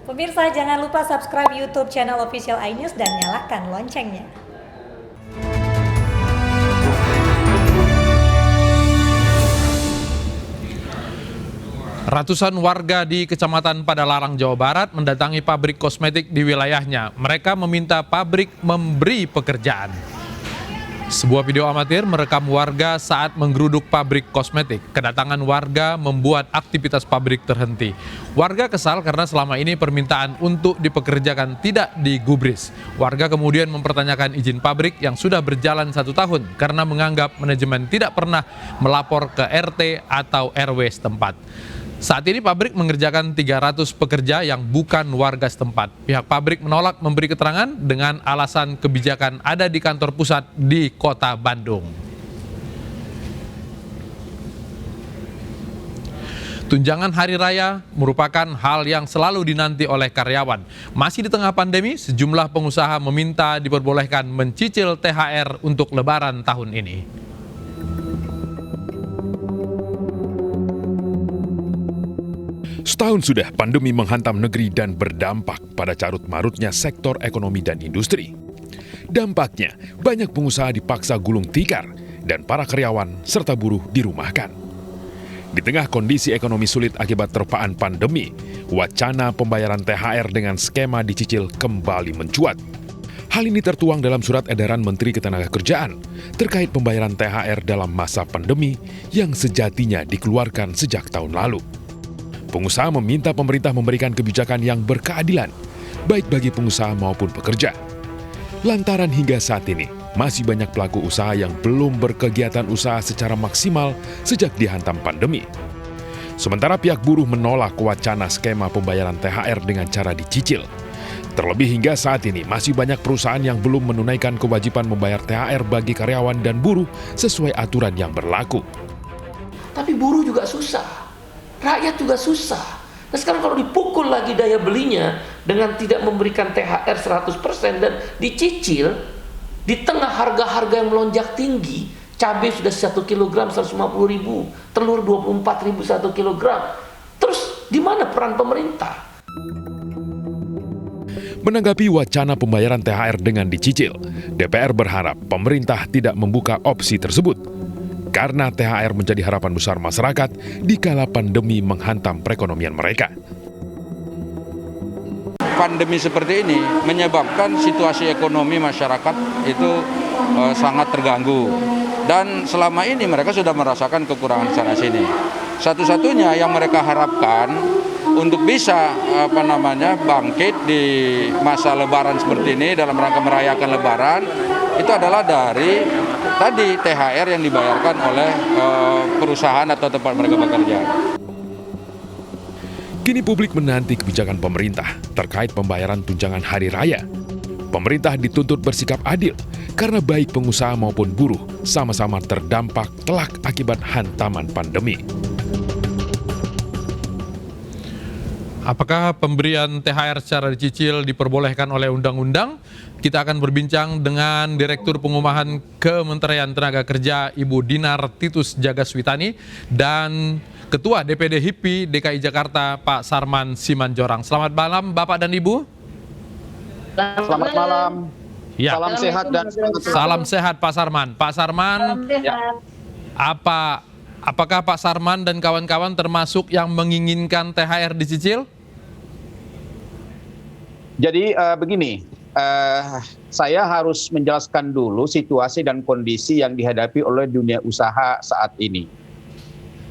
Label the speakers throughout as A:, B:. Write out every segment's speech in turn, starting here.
A: Pemirsa, jangan lupa subscribe YouTube channel Official iNews dan nyalakan loncengnya.
B: Ratusan warga di Kecamatan Padalarang, Jawa Barat mendatangi pabrik kosmetik di wilayahnya. Mereka meminta pabrik memberi pekerjaan. Sebuah video amatir merekam warga saat menggeruduk pabrik kosmetik. Kedatangan warga membuat aktivitas pabrik terhenti. Warga kesal karena selama ini permintaan untuk dipekerjakan tidak digubris. Warga kemudian mempertanyakan izin pabrik yang sudah berjalan 1 tahun karena menganggap manajemen tidak pernah melapor ke RT atau RW setempat. Saat ini pabrik mengerjakan 300 pekerja yang bukan warga setempat. Pihak pabrik menolak memberi keterangan dengan alasan kebijakan ada di kantor pusat di Kota Bandung. Tunjangan hari raya merupakan hal yang selalu dinanti oleh karyawan. Masih di tengah pandemi, sejumlah pengusaha meminta diperbolehkan mencicil THR untuk Lebaran tahun ini.
C: Setahun sudah pandemi menghantam negeri dan berdampak pada carut-marutnya sektor ekonomi dan industri. Dampaknya, banyak pengusaha dipaksa gulung tikar dan para karyawan serta buruh dirumahkan. Di tengah kondisi ekonomi sulit akibat terpaan pandemi, wacana pembayaran THR dengan skema dicicil kembali mencuat. Hal ini tertuang dalam surat edaran Menteri Ketenagakerjaan terkait pembayaran THR dalam masa pandemi yang sejatinya dikeluarkan sejak tahun lalu. Pengusaha meminta pemerintah memberikan kebijakan yang berkeadilan, baik bagi pengusaha maupun pekerja. Lantaran hingga saat ini, masih banyak pelaku usaha yang belum berkegiatan usaha secara maksimal sejak dihantam pandemi. Sementara pihak buruh menolak wacana skema pembayaran THR dengan cara dicicil. Terlebih hingga saat ini, masih banyak perusahaan yang belum menunaikan kewajiban membayar THR bagi karyawan dan buruh sesuai aturan yang berlaku.
D: Tapi buruh juga susah. Rakyat juga susah. Nah sekarang kalau dipukul lagi daya belinya dengan tidak memberikan THR 100% dan dicicil di tengah harga-harga yang melonjak tinggi, cabai sudah 1 kg 150.000, telur 24.000 1 kg. Terus di mana peran pemerintah?
C: Menanggapi wacana pembayaran THR dengan dicicil, DPR berharap pemerintah tidak membuka opsi tersebut. Karena THR menjadi harapan besar masyarakat di kala pandemi menghantam perekonomian mereka.
E: Pandemi seperti ini menyebabkan situasi ekonomi masyarakat itu sangat terganggu. Dan selama ini mereka sudah merasakan kekurangan sana-sini. Satu-satunya yang mereka harapkan untuk bisa bangkit di masa Lebaran seperti ini dalam rangka merayakan Lebaran itu adalah dari tadi THR yang dibayarkan oleh perusahaan atau tempat mereka bekerja.
C: Kini publik menanti kebijakan pemerintah terkait pembayaran tunjangan hari raya. Pemerintah dituntut bersikap adil karena baik pengusaha maupun buruh sama-sama terdampak telak akibat hantaman pandemi.
B: Apakah pemberian THR secara dicicil diperbolehkan oleh undang-undang? Kita akan berbincang dengan Direktur Pengupahan Kementerian Tenaga Kerja Ibu Dinar Titus Jagaswitani dan Ketua DPD HIPI DKI Jakarta Pak Sarman Simanjorang. Selamat malam Bapak dan Ibu.
F: Selamat malam.
B: Ya.
F: Salam sehat dan
B: salam sehat Pak Sarman. Pak Sarman, apakah Pak Sarman dan kawan-kawan termasuk yang menginginkan THR dicicil?
F: Jadi begini, saya harus menjelaskan dulu situasi dan kondisi yang dihadapi oleh dunia usaha saat ini.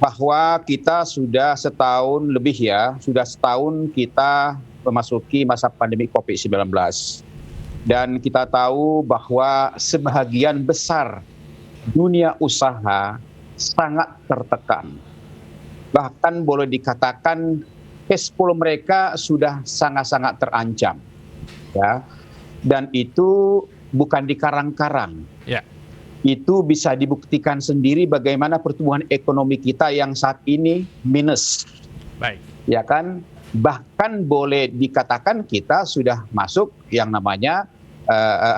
F: Bahwa kita sudah setahun lebih sudah setahun kita memasuki masa pandemi COVID-19. Dan kita tahu bahwa sebahagian besar dunia usaha sangat tertekan. Bahkan boleh dikatakan cash flow mereka sudah sangat-sangat terancam. Ya. Dan itu bukan dikarang-karang.
B: Ya.
F: Itu bisa dibuktikan sendiri bagaimana pertumbuhan ekonomi kita yang saat ini minus.
B: Baik.
F: Ya kan? Bahkan boleh dikatakan kita sudah masuk yang namanya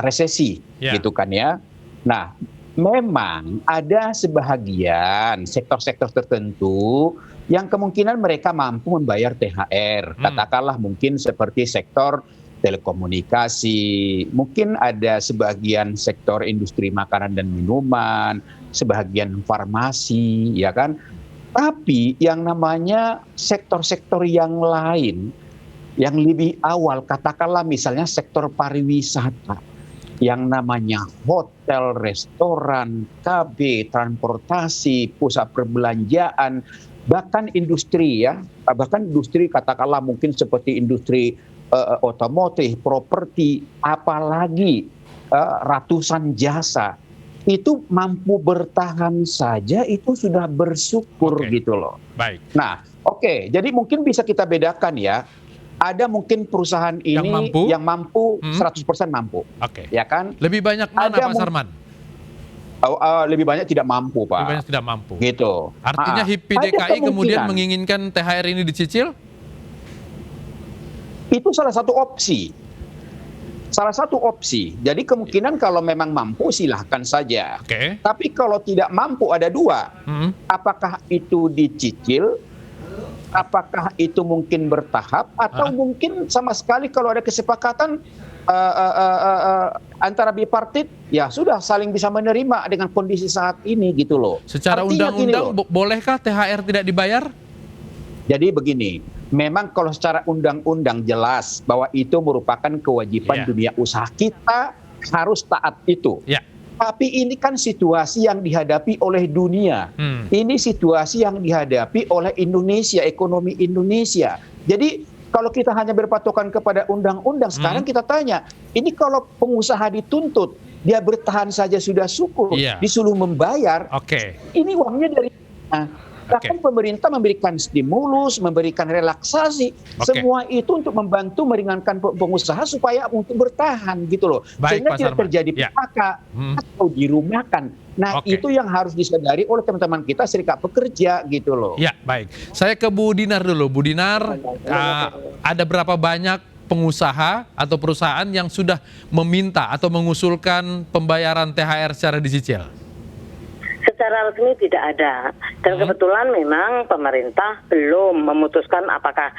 F: resesi, gitu kan ya. Nah, memang ada sebahagian sektor-sektor tertentu yang kemungkinan mereka mampu membayar THR. Katakanlah mungkin seperti sektor telekomunikasi, mungkin ada sebagian sektor industri makanan dan minuman, sebagian farmasi, ya kan? Tapi yang namanya sektor-sektor yang lain, yang lebih awal, katakanlah misalnya sektor pariwisata, yang namanya hotel, restoran, KB, transportasi, pusat perbelanjaan, bahkan industri ya, bahkan industri katakanlah mungkin seperti industri otomotif, properti, apalagi ratusan jasa, itu mampu bertahan saja itu sudah bersyukur gitu loh.
B: Baik.
F: Nah, jadi mungkin bisa kita bedakan ya. Ada mungkin perusahaan ini yang mampu 100% mampu. Ya kan?
B: Lebih banyak mana Pak Sarman?
F: Lebih banyak tidak mampu, Pak.
B: Lebih banyak tidak mampu.
F: Gitu.
B: Artinya HIPMI DKI kemudian menginginkan THR ini dicicil?
F: Itu salah satu opsi. Salah satu opsi. Jadi kemungkinan kalau memang mampu silahkan saja. Tapi kalau tidak mampu ada dua. Apakah itu dicicil? Apakah itu mungkin bertahap? Atau mungkin sama sekali kalau ada kesepakatan antara bipartit, ya sudah saling bisa menerima dengan kondisi saat ini gitu loh.
B: Secara undang-undang bolehkah THR tidak dibayar?
F: Jadi begini, memang kalau secara undang-undang jelas bahwa itu merupakan kewajiban dunia usaha, kita harus taat itu. Tapi ini kan situasi yang dihadapi oleh dunia. Ini situasi yang dihadapi oleh Indonesia, ekonomi Indonesia. Jadi kalau kita hanya berpatokan kepada undang-undang, sekarang kita tanya, ini kalau pengusaha dituntut, dia bertahan saja sudah syukur, disuruh membayar, ini uangnya dari mana? Bahkan pemerintah memberikan stimulus, memberikan relaksasi, semua itu untuk membantu meringankan pengusaha supaya untuk bertahan gitu loh. Sehingga tidak terjadi PHK atau dirumahkan. Nah itu yang harus disadari oleh teman-teman kita serikat pekerja gitu loh.
B: Ya baik, saya ke Bu Dinar dulu. Bu Dinar, ada berapa banyak pengusaha atau perusahaan yang sudah meminta atau mengusulkan pembayaran THR secara dicicil?
G: Secara resmi tidak ada, dan kebetulan memang pemerintah belum memutuskan apakah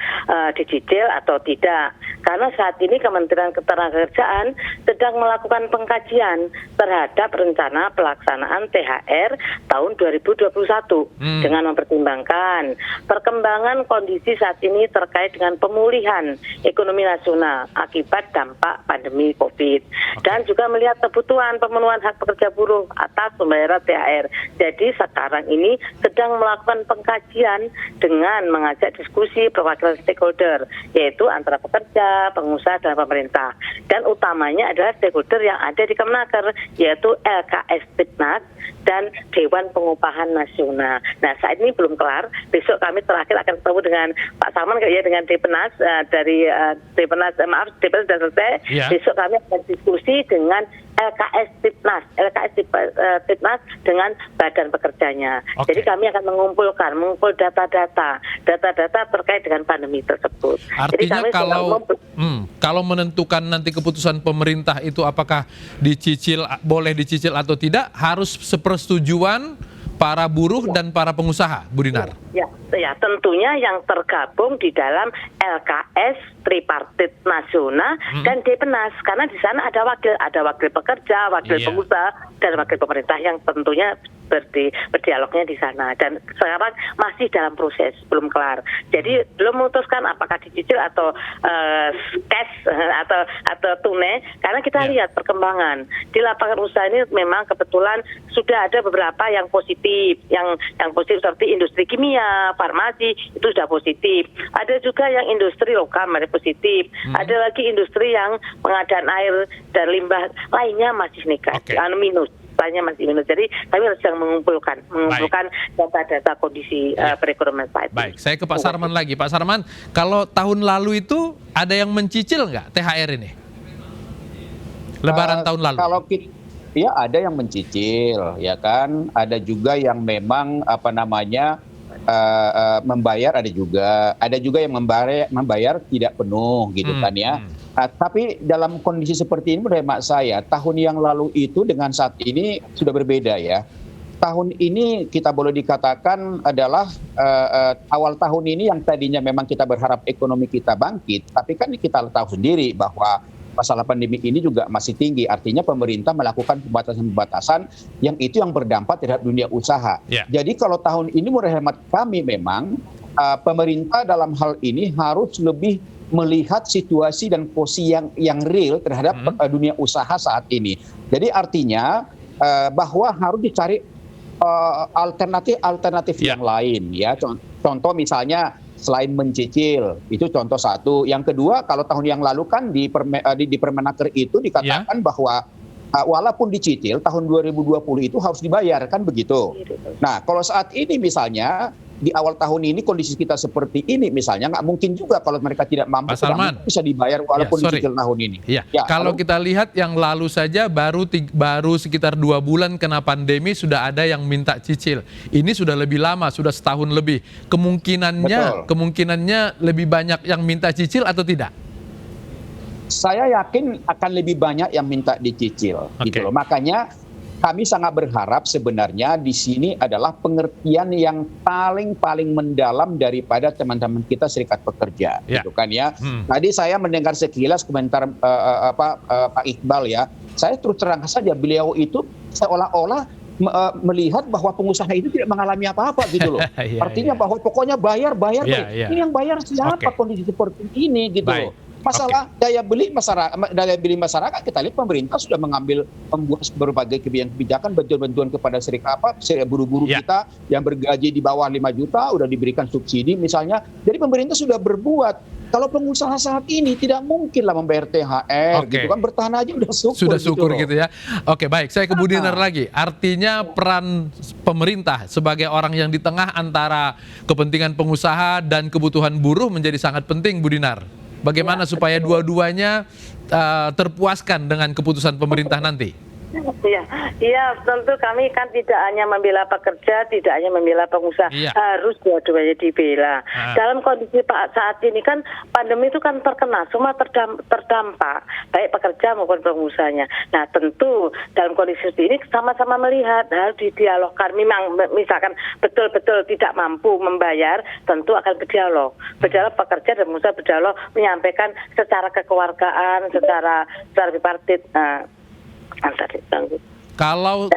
G: dicicil atau tidak, karena saat ini Kementerian Ketenagakerjaan sedang melakukan pengkajian terhadap rencana pelaksanaan THR tahun 2021 dengan mempertimbangkan perkembangan kondisi saat ini terkait dengan pemulihan ekonomi nasional akibat dampak pandemi COVID, dan juga melihat kebutuhan pemenuhan hak pekerja buruh atas pembayaran THR. Jadi sekarang ini sedang melakukan pengkajian dengan mengajak diskusi perwakilan stakeholder, yaitu antara pekerja, pengusaha, dan pemerintah. Dan utamanya adalah stakeholder yang ada di Kemenaker, yaitu LKS Tipnas dan Dewan Pengupahan Nasional. Nah saat ini belum kelar, besok kami terakhir akan ketemu dengan Pak Sarman dengan Depenas, dari Depenas, Depenas sudah selesai. Besok kami akan diskusi dengan LKS Tipnas dengan badan pekerjanya. Jadi kami akan mengumpul data-data terkait dengan pandemi tersebut.
B: Artinya jadi kalau menentukan nanti keputusan pemerintah itu apakah boleh dicicil atau tidak, harus sepersetujuan para buruh dan para pengusaha, Bu Dinar.
G: Ya, tentunya yang tergabung di dalam LKS Tripartit Nasional dan Depenas, karena di sana ada wakil pekerja, wakil pengusaha, dan wakil pemerintah yang tentunya berdialognya di sana. Dan sekarang masih dalam proses, belum kelar. Jadi belum memutuskan apakah dicicil atau cash atau tunai, karena kita lihat perkembangan di lapangan usaha ini. Memang kebetulan sudah ada beberapa yang positif, yang positif seperti industri kimia, farmasi, itu sudah positif. Ada juga yang industri lokal masih positif. Ada lagi industri yang pengadaan air dan limbah lainnya masih negatif, minus. Masih minus. Jadi kami harus sedang mengumpulkan data-data kondisi perekonomian saat ini.
B: Baik, saya ke Pak Sarman lagi. Pak Sarman, kalau tahun lalu itu ada yang mencicil nggak THR ini? Lebaran tahun lalu?
F: Kalau ya ada yang mencicil, ya kan. Ada juga yang memang membayar, ada juga yang membayar tidak penuh gitu kan ya. Tapi dalam kondisi seperti ini menurut hemat saya, tahun yang lalu itu dengan saat ini sudah berbeda ya. Tahun ini kita boleh dikatakan adalah awal tahun ini yang tadinya memang kita berharap ekonomi kita bangkit, tapi kan kita tahu sendiri bahwa masalah pandemi ini juga masih tinggi. Artinya pemerintah melakukan pembatasan-pembatasan yang itu yang berdampak terhadap dunia usaha. Jadi kalau tahun ini menurut hemat kami memang pemerintah dalam hal ini harus lebih melihat situasi dan posisi yang real terhadap dunia usaha saat ini. Jadi artinya bahwa harus dicari alternatif yang lain ya. Contoh misalnya selain mencicil, itu contoh satu. Yang kedua, kalau tahun yang lalu kan di Permenaker itu dikatakan bahwa walaupun dicicil tahun 2020 itu harus dibayar, kan begitu. Nah, kalau saat ini misalnya di awal tahun ini kondisi kita seperti ini misalnya, nggak mungkin juga kalau mereka tidak mampu bisa dibayar walaupun dicicil tahun ini.
B: Kalau kita lihat yang lalu saja baru sekitar 2 bulan kena pandemi sudah ada yang minta cicil. Ini sudah lebih lama, sudah setahun lebih. Kemungkinannya lebih banyak yang minta cicil atau tidak?
F: Saya yakin akan lebih banyak yang minta dicicil, gitu loh. Makanya kami sangat berharap sebenarnya di sini adalah pengertian yang paling mendalam daripada teman-teman kita serikat pekerja, gitu kan ya. Tadi saya mendengar sekilas komentar Pak Iqbal ya. Saya terus terang saja beliau itu seolah-olah melihat bahwa pengusaha itu tidak mengalami apa-apa gitu loh. Artinya bahwa pokoknya bayar. Ini yang bayar siapa kondisi seperti ini gitu loh. Masalah daya beli masyarakat kita lihat pemerintah sudah membuat berbagai kebijakan bantuan kepada serikat buruh-buruh kita yang bergaji di bawah 5 juta udah diberikan subsidi misalnya. Jadi pemerintah sudah berbuat. Kalau pengusaha saat ini tidak mungkinlah membayar THR gitu kan, bertahan aja udah syukur
B: gitu ya. Oke, baik, saya ke Bu Dinar lagi. Artinya peran pemerintah sebagai orang yang di tengah antara kepentingan pengusaha dan kebutuhan buruh menjadi sangat penting, Bu Dinar. Bagaimana supaya dua-duanya terpuaskan dengan keputusan pemerintah nanti?
G: Iya, tentu kami kan tidak hanya membela pekerja, tidak hanya membela pengusaha, harus dua-duanya dibela. Dalam kondisi saat ini kan pandemi itu kan terkena, semua terdampak, baik pekerja maupun pengusahanya. Nah tentu dalam kondisi seperti ini sama-sama melihat harus didialogkan. Memang misalkan betul-betul tidak mampu membayar, tentu akan berdialog pekerja dan pengusaha berdialog, menyampaikan secara kekeluargaan, secara bipartit.
B: Kalau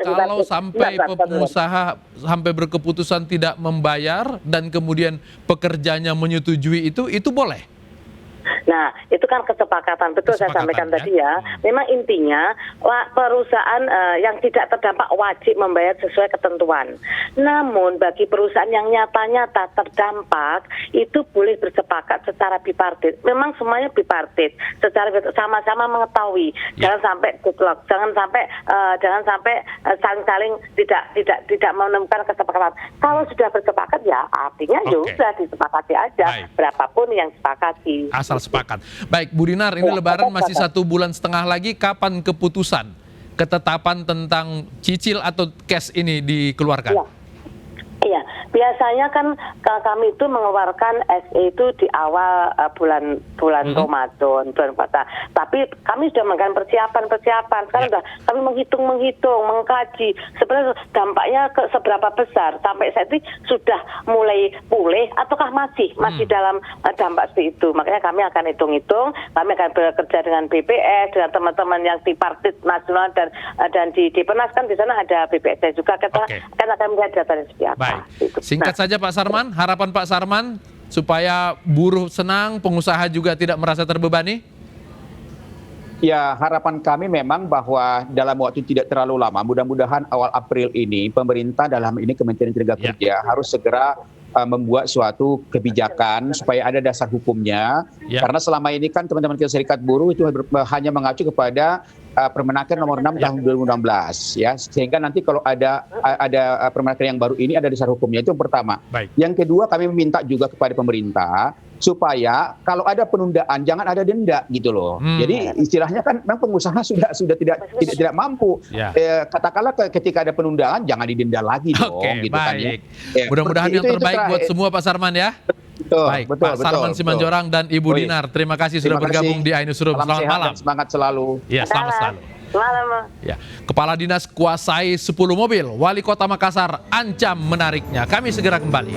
B: sampai pengusaha sampai berkeputusan tidak membayar dan kemudian pekerjanya menyetujui itu boleh?
G: Nah, itu kan kesepakatan, betul saya sampaikan tadi ya. Memang intinya perusahaan yang tidak terdampak wajib membayar sesuai ketentuan. Namun bagi perusahaan yang nyata-nyata terdampak itu boleh bersepakat secara bipartit. Memang semuanya bipartit, secara sama-sama mengetahui. Jangan sampai deadlock, jangan sampai saling-saling tidak menemukan kesepakatan. Kalau sudah bersepakat ya artinya ya sudah disepakati aja. Berapapun yang disepakati.
B: Asal sepakat. Baik, Bu Dinar, ini Lebaran masih 1,5 bulan lagi. Kapan keputusan ketetapan tentang cicil atau cash ini dikeluarkan?
G: Iya, biasanya kan kami itu mengeluarkan SE itu di awal bulan Ramadan, bulan puasa. Tapi kami sudah melakukan persiapan. Sekarang sudah kami menghitung, mengkaji sebenarnya dampaknya seberapa besar. Sampai saat ini sudah mulai pulih ataukah masih dalam dampak seperti itu. Makanya kami akan hitung-hitung, kami akan bekerja dengan BPS, dengan teman-teman yang tripartit nasional dan di Depenas kan di sana ada BPS juga. Kita akan melihat data seperti apa.
B: Singkat saja Pak Sarman, harapan Pak Sarman supaya buruh senang, pengusaha juga tidak merasa terbebani?
F: Ya, harapan kami memang bahwa dalam waktu tidak terlalu lama, mudah-mudahan awal April ini, pemerintah dalam ini Kementerian Tenaga Kerja harus segera membuat suatu kebijakan supaya ada dasar hukumnya. Karena selama ini kan teman-teman kita serikat buruh itu hanya mengacu kepada Permenaker nomor 6 tahun 2016 ya, sehingga nanti kalau ada Permenaker yang baru ini ada dasar hukumnya. Itu yang pertama. Yang kedua, kami meminta juga kepada pemerintah supaya kalau ada penundaan jangan ada denda gitu loh. Jadi istilahnya kan memang pengusaha sudah tidak mampu. Katakanlah ketika ada penundaan jangan didenda lagi dong gitu kan ya.
B: Mudah-mudahan yang terbaik buat semua Pak Sarman ya. Baik, Pak Sarman Simanjorang dan Ibu Dinar, terima kasih sudah bergabung di iNewsroom. Selamat malam.
F: Semangat selalu.
B: Ya, selamat selalu.
G: Malam.
B: Ya, Kepala Dinas kuasai 10 mobil, Wali Kota Makassar ancam menariknya. Kami segera kembali.